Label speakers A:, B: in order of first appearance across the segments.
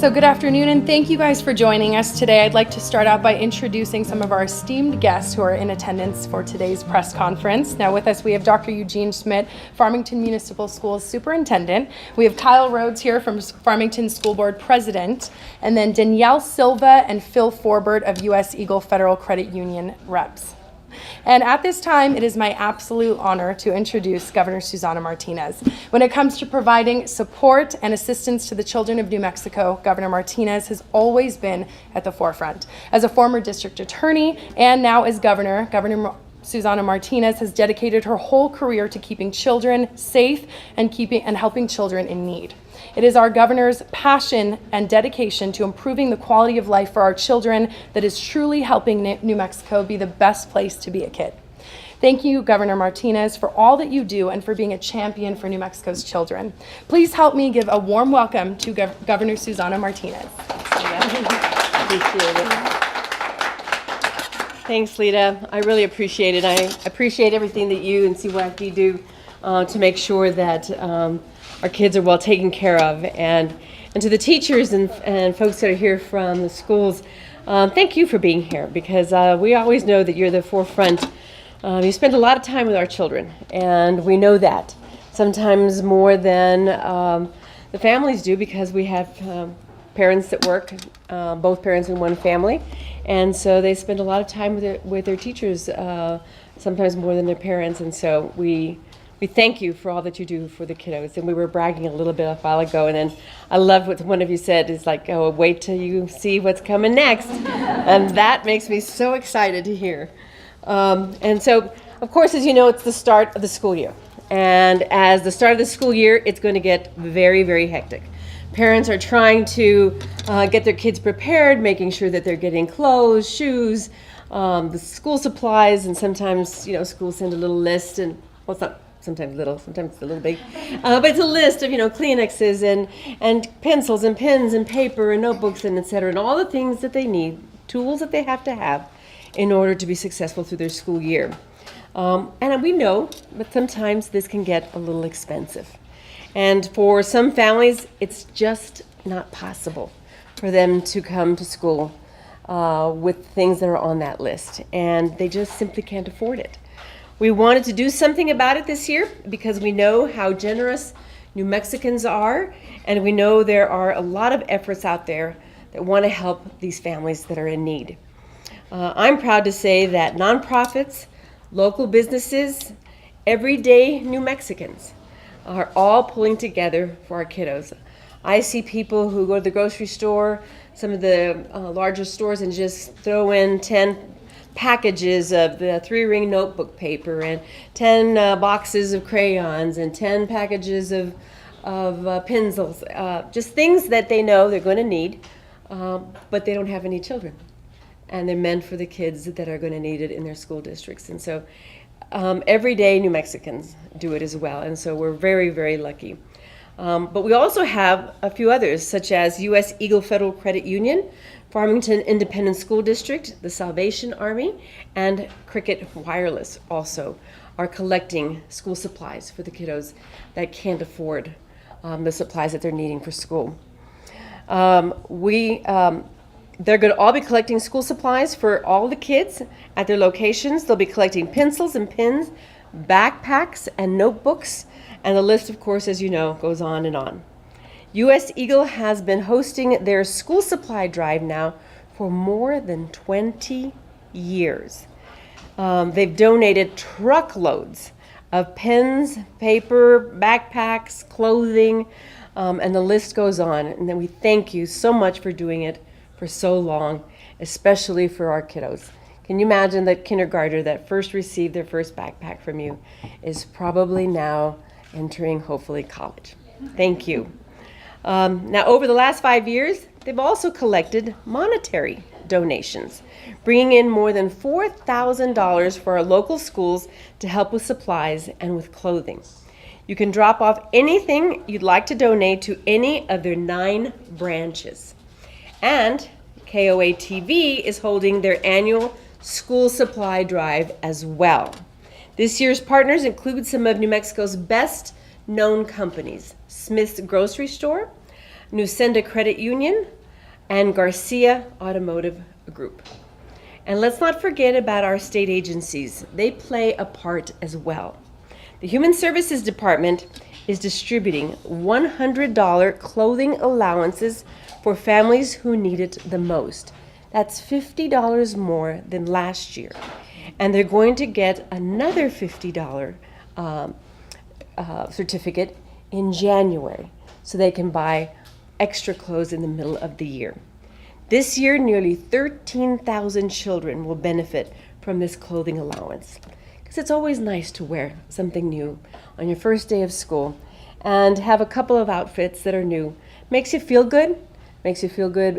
A: So good afternoon, and thank you guys for joining us today. I'd like to start out by introducing some of our esteemed guests who are in attendance for today's press conference. Now with us we have Dr. Eugene Schmidt, Farmington Municipal Schools Superintendent. We have Kyle Rhodes here from Farmington School Board President, and then Danielle Silva and Phil Forbert of U.S. Eagle Federal Credit Union reps. And at this time, it is my absolute honor to introduce Governor Susana Martinez. When it comes to providing support and assistance to the children of New Mexico, Governor Martinez has always been at the forefront. As a former district attorney and now as governor, Governor Susana Martinez has dedicated her whole career to keeping children safe and helping children in need. It is our governor's passion and dedication to improving the quality of life for our children that is truly helping New Mexico be the best place to be a kid. Thank you, Governor Martinez, for all that you do and for being a champion for New Mexico's children. Please help me give a warm welcome to Governor Susana Martinez.
B: Appreciate it. Thanks, Lita. I really appreciate it. I appreciate everything that you and CYFD do to make sure that our kids are well taken care of. And to the teachers and folks that are here from the schools, thank you for being here, because we always know that you're the forefront. You spend a lot of time with our children, and we know that. Sometimes more than the families do, because we have parents that work, both parents in one family, and so they spend a lot of time with their teachers, sometimes more than their parents, and so we thank you for all that you do for the kiddos. And we were bragging a little bit a while ago, and then I love what one of you said, is like, oh, wait till you see what's coming next. And that makes me so excited to hear. And so, of course, as you know, it's the start of the school year. And as the start of the school year, it's going to get very, very hectic. Parents are trying to get their kids prepared, making sure that they're getting clothes, shoes, the school supplies, and sometimes, schools send a little list, and, well, it's not sometimes little, sometimes it's a little big, but it's a list of, Kleenexes and pencils and pens and paper and notebooks and et cetera, and all the things that they need, tools that they have to have in order to be successful through their school year. And we know that sometimes this can get a little expensive. And for some families, it's just not possible for them to come to school with things that are on that list, and they just simply can't afford it. We wanted to do something about it this year because we know how generous New Mexicans are, and we know there are a lot of efforts out there that want to help these families that are in need. I'm proud to say that nonprofits, local businesses, everyday New Mexicans are all pulling together for our kiddos. I see people who go to the grocery store, some of the larger stores, and just throw in 10 packages of the 3-ring notebook paper and 10 boxes of crayons and 10 packages of pencils, just things that they know they're going to need, but they don't have any children. And they're meant for the kids that are going to need it in their school districts. And so everyday New Mexicans do it as well. And so we're very, very lucky. But we also have a few others, such as U.S. Eagle Federal Credit Union, Farmington Independent School District, the Salvation Army, and Cricket Wireless also are collecting school supplies for the kiddos that can't afford the supplies that they're needing for school. They're going to all be collecting school supplies for all the kids at their locations. They'll be collecting pencils and pens, backpacks and notebooks, and the list, of course, as you know, goes on and on. U.S. Eagle has been hosting their school supply drive now for more than 20 years. They've donated truckloads of pens, paper, backpacks, clothing, and the list goes on. And then we thank you so much for doing it for so long, especially for our kiddos. Can you imagine that kindergartner that first received their first backpack from you is probably now entering, hopefully, college? Thank you. Now, over the last 5 years, they've also collected monetary donations, bringing in more than $4,000 for our local schools to help with supplies and with clothing. You can drop off anything you'd like to donate to any of their 9 branches. And KOA TV is holding their annual school supply drive as well. This year's partners include some of New Mexico's best known companies: Smith's Grocery Store, Nusenda Credit Union, and Garcia Automotive Group. And let's not forget about our state agencies. They play a part as well. The Human Services Department is distributing $100 clothing allowances for families who need it the most. That's $50 more than last year. And they're going to get another $50 certificate in January so they can buy extra clothes in the middle of the year. This year, nearly 13,000 children will benefit from this clothing allowance, because it's always nice to wear something new on your first day of school and have a couple of outfits that are new. Makes you feel good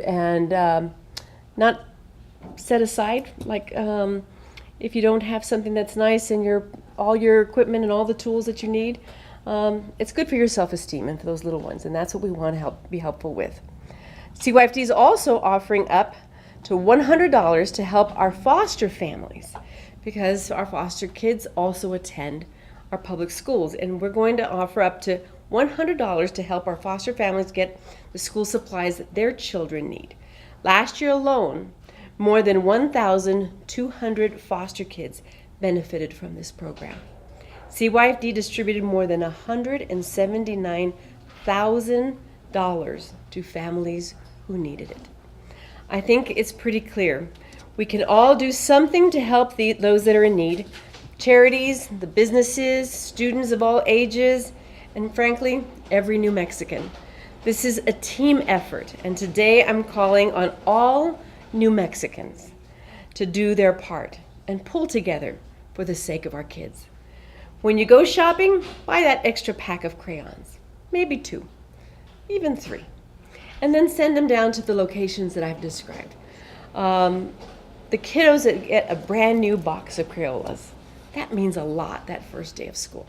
B: and not set aside, like if you don't have something that's nice and all your equipment and all the tools that you need. It's good for your self-esteem and for those little ones, and that's what we want to be helpful with. CYFD is also offering up to $100 to help our foster families, because our foster kids also attend our public schools, and we're going to offer up to $100 to help our foster families get the school supplies that their children need. Last year alone, more than 1,200 foster kids benefited from this program. CYFD distributed more than $179,000 to families who needed it. I think it's pretty clear. We can all do something to help those that are in need. Charities, the businesses, students of all ages, and frankly, every New Mexican. This is a team effort, and today I'm calling on all New Mexicans to do their part and pull together for the sake of our kids. When you go shopping, buy that extra pack of crayons, maybe 2, even 3, and then send them down to the locations that I've described. The kiddos that get a brand new box of Crayolas, that means a lot that first day of school.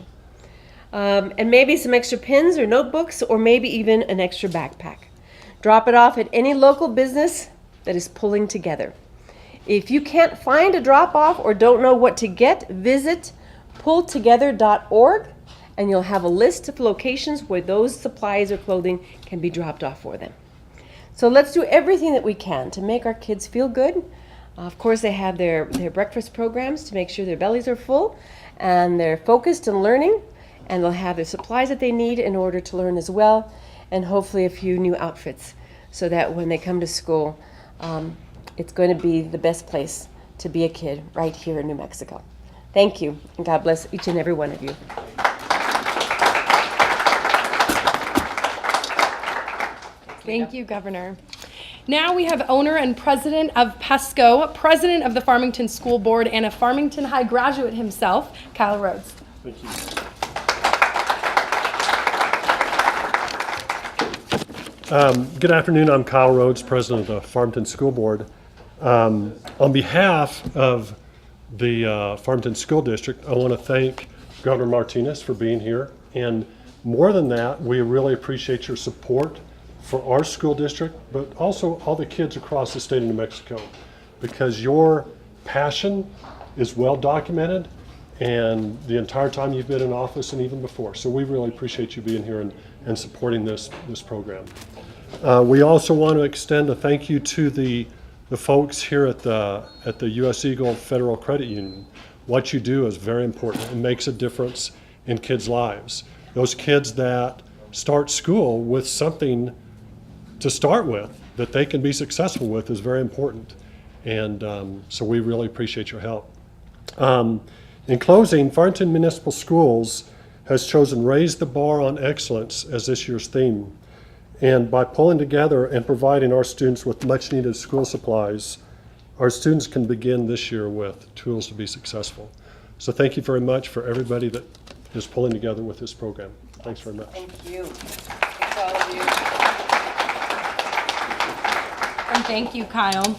B: And maybe some extra pens or notebooks, or maybe even an extra backpack. Drop it off at any local business that is pulling together. If you can't find a drop-off or don't know what to get, visit pulltogether.org, and you'll have a list of locations where those supplies or clothing can be dropped off for them. So let's do everything that we can to make our kids feel good. Of course, they have their breakfast programs to make sure their bellies are full and they're focused and learning, and they'll have the supplies that they need in order to learn as well, and hopefully a few new outfits so that when they come to school, it's going to be the best place to be a kid right here in New Mexico. Thank you, and God bless each and every one of you.
A: Thank you, Governor. Now we have owner and president of PESCO, president of the Farmington School Board, and a Farmington High graduate himself, Kyle Rhodes.
C: Thank you. Good afternoon. I'm Kyle Rhodes, president of the Farmington School Board. On behalf of the Farmington School District, I want to thank Governor Martinez for being here. And more than that, we really appreciate your support for our school district, but also all the kids across the state of New Mexico, because your passion is well documented and the entire time you've been in office and even before. So we really appreciate you being here and supporting this program. We also want to extend a thank you to the folks here at the U.S. Eagle Federal Credit Union. What you do is very important and makes a difference in kids' lives. Those kids that start school with something to start with that they can be successful with is very important. And so we really appreciate your help. In closing, Farmington Municipal Schools has chosen Raise the Bar on Excellence as this year's theme. And by pulling together and providing our students with much needed school supplies, our students can begin this year with tools to be successful. So thank you very much for everybody that is pulling together with this program. Thanks very much.
B: Thank you. Thanks all of you.
A: And thank you, Kyle.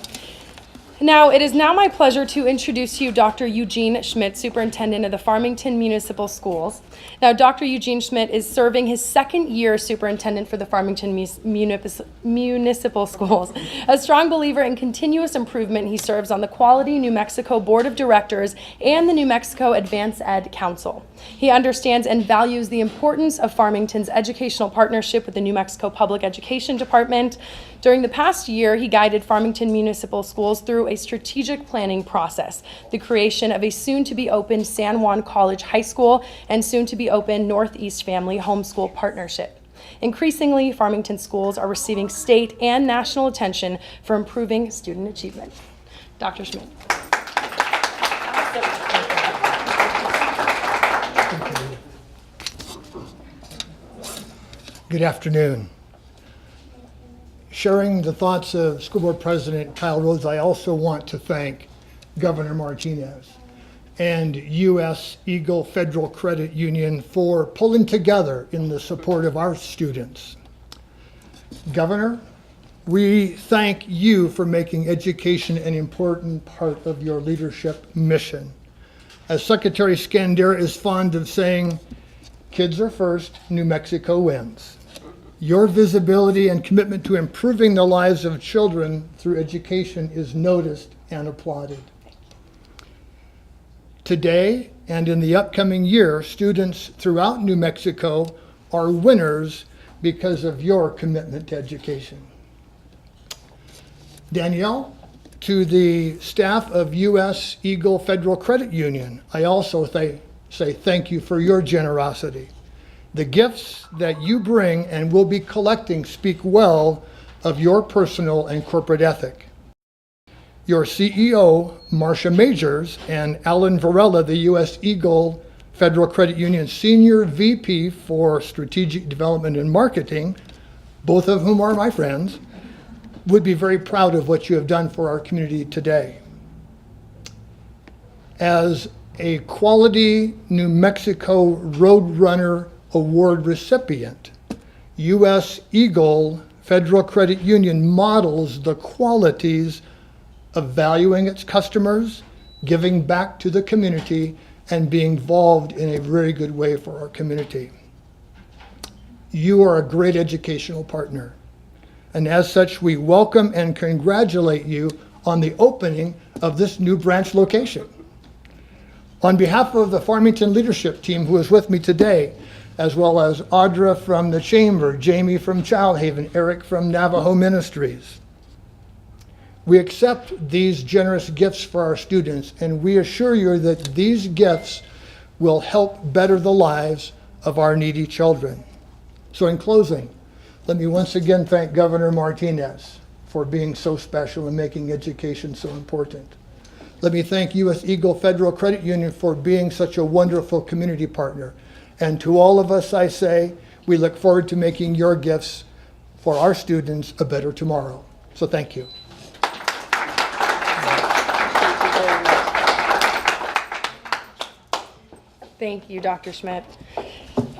A: Now, it is now my pleasure to introduce to you Dr. Eugene Schmidt, Superintendent of the Farmington Municipal Schools. Now, Dr. Eugene Schmidt is serving his second year Superintendent for the Farmington Municipal Schools. A strong believer in continuous improvement, he serves on the Quality New Mexico Board of Directors and the New Mexico Advanced Ed Council. He understands and values the importance of Farmington's educational partnership with the New Mexico Public Education Department. During the past year, he guided Farmington Municipal Schools through a strategic planning process, the creation of a soon-to-be-open San Juan College High School and soon-to-be-open Northeast Family Homeschool Partnership. Increasingly, Farmington schools are receiving state and national attention for improving student achievement. Dr. Schmidt.
D: Good afternoon. Sharing the thoughts of School Board President Kyle Rhodes, I also want to thank Governor Martinez and U.S. Eagle Federal Credit Union for pulling together in the support of our students. Governor, we thank you for making education an important part of your leadership mission. As Secretary Scander is fond of saying, kids are first, New Mexico wins. Your visibility and commitment to improving the lives of children through education is noticed and applauded. Today and in the upcoming year, students throughout New Mexico are winners because of your commitment to education. Danielle, to the staff of U.S. Eagle Federal Credit Union, I also say thank you for your generosity. The gifts that you bring and will be collecting speak well of your personal and corporate ethic. Your CEO, Marcia Majors, and Alan Varela, the U.S. Eagle Federal Credit Union Senior VP for Strategic Development and Marketing, both of whom are my friends, would be very proud of what you have done for our community today. As a Quality New Mexico Roadrunner Award recipient, U.S. Eagle Federal Credit Union models the qualities of valuing its customers, giving back to the community, and being involved in a very good way for our community. You are a great educational partner, and as such, we welcome and congratulate you on the opening of this new branch location. On behalf of the Farmington leadership team who is with me today, as well as Audra from the Chamber, Jamie from Child Haven, Eric from Navajo Ministries, we accept these generous gifts for our students, and we assure you that these gifts will help better the lives of our needy children. So in closing, let me once again thank Governor Martinez for being so special and making education so important. Let me thank U.S. Eagle Federal Credit Union for being such a wonderful community partner. And to all of us, I say, we look forward to making your gifts for our students a better tomorrow. So thank you.
A: Thank you, Dr. Schmidt.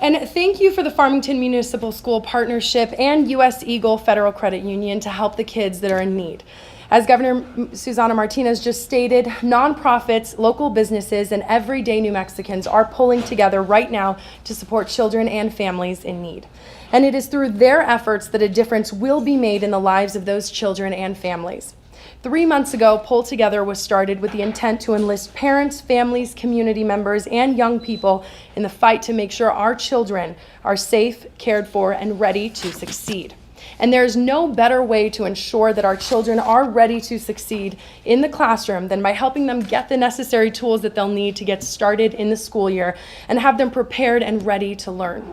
A: And thank you for the Farmington Municipal School Partnership and U.S. Eagle Federal Credit Union to help the kids that are in need. As Governor Susana Martinez just stated, nonprofits, local businesses, and everyday New Mexicans are pulling together right now to support children and families in need. And it is through their efforts that a difference will be made in the lives of those children and families. 3 months ago, Pull Together was started with the intent to enlist parents, families, community members, and young people in the fight to make sure our children are safe, cared for, and ready to succeed. And there is no better way to ensure that our children are ready to succeed in the classroom than by helping them get the necessary tools that they'll need to get started in the school year and have them prepared and ready to learn.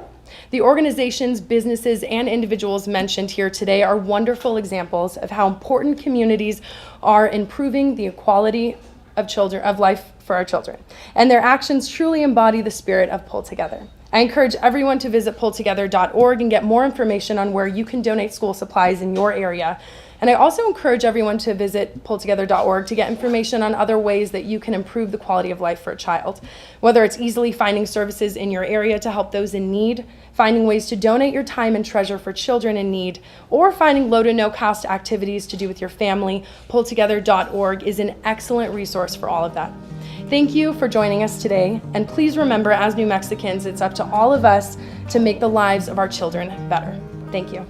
A: The organizations, businesses, and individuals mentioned here today are wonderful examples of how important communities are improving the equality of life for our children. And their actions truly embody the spirit of Pull Together. I encourage everyone to visit pulltogether.org and get more information on where you can donate school supplies in your area. And I also encourage everyone to visit pulltogether.org to get information on other ways that you can improve the quality of life for a child, whether it's easily finding services in your area to help those in need, finding ways to donate your time and treasure for children in need, or finding low to no cost activities to do with your family. Pulltogether.org is an excellent resource for all of that. Thank you for joining us today, and please remember, as New Mexicans, it's up to all of us to make the lives of our children better. Thank you.